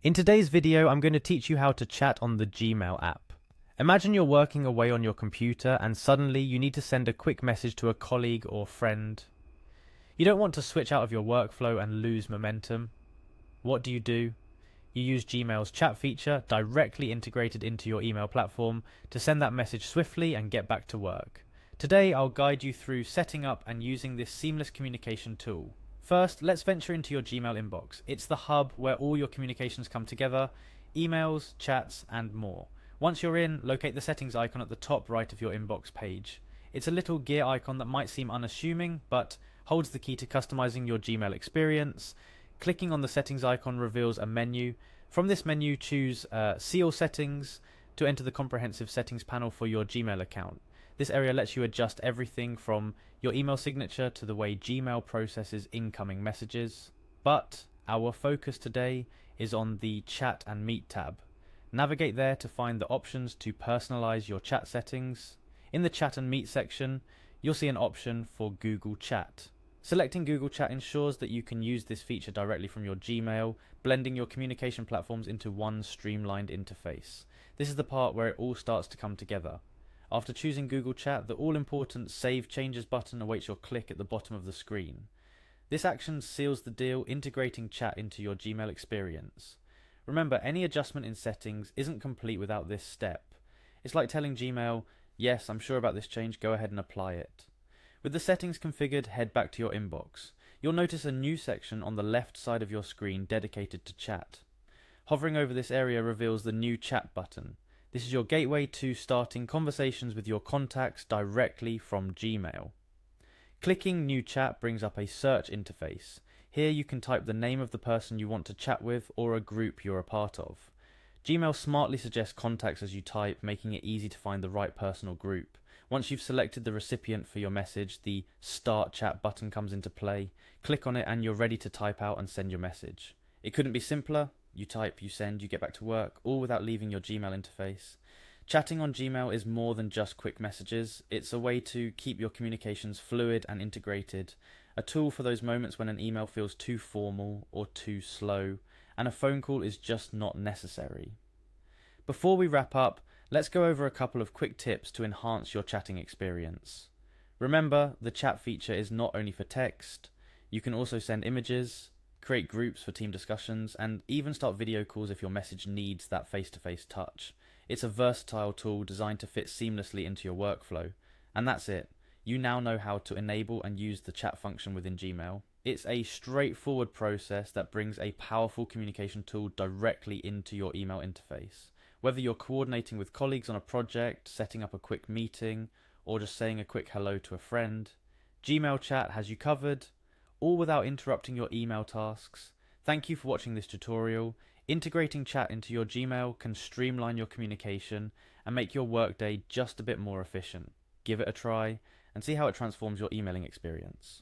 In today's video, I'm going to teach you how to chat on the Gmail app. Imagine you're working away on your computer and suddenly you need to send a quick message to a colleague or friend. You don't want to switch out of your workflow and lose momentum. What do? You use Gmail's chat feature directly integrated into your email platform to send that message swiftly and get back to work. Today, I'll guide you through setting up and using this seamless communication tool. First, let's venture into your Gmail inbox. It's the hub where all your communications come together, emails, chats, and more. Once you're in, locate the settings icon at the top right of your inbox page. It's a little gear icon that might seem unassuming, but holds the key to customizing your Gmail experience. Clicking on the settings icon reveals a menu. From this menu, choose See All Settings to enter the comprehensive settings panel for your Gmail account. This area lets you adjust everything from your email signature to the way Gmail processes incoming messages. But our focus today is on the Chat and Meet tab. Navigate there to find the options to personalize your chat settings. In the Chat and Meet section, you'll see an option for Google Chat. Selecting Google Chat ensures that you can use this feature directly from your Gmail, blending your communication platforms into one streamlined interface. This is the part where it all starts to come together. After choosing Google Chat, the all-important Save Changes button awaits your click at the bottom of the screen. This action seals the deal, integrating chat into your Gmail experience. Remember, any adjustment in settings isn't complete without this step. It's like telling Gmail, yes, I'm sure about this change, go ahead and apply it. With the settings configured, head back to your inbox. You'll notice a new section on the left side of your screen dedicated to chat. Hovering over this area reveals the new Chat button. This is your gateway to starting conversations with your contacts directly from Gmail. Clicking New Chat brings up a search interface. Here you can type the name of the person you want to chat with or a group you're a part of. Gmail smartly suggests contacts as you type, making it easy to find the right person or group. Once you've selected the recipient for your message, the Start Chat button comes into play. Click on it and you're ready to type out and send your message. It couldn't be simpler. You type, you send, you get back to work, all without leaving your Gmail interface. Chatting on Gmail is more than just quick messages. It's a way to keep your communications fluid and integrated, a tool for those moments when an email feels too formal or too slow, and a phone call is just not necessary. Before we wrap up, let's go over a couple of quick tips to enhance your chatting experience. Remember, the chat feature is not only for text. You can also send images, create groups for team discussions, and even start video calls if your message needs that face-to-face touch. It's a versatile tool designed to fit seamlessly into your workflow. And that's it. You now know how to enable and use the chat function within Gmail. It's a straightforward process that brings a powerful communication tool directly into your email interface. Whether you're coordinating with colleagues on a project, setting up a quick meeting, or just saying a quick hello to a friend, Gmail Chat has you covered, all without interrupting your email tasks. Thank you for watching this tutorial. Integrating chat into your Gmail can streamline your communication and make your workday just a bit more efficient. Give it a try and see how it transforms your emailing experience.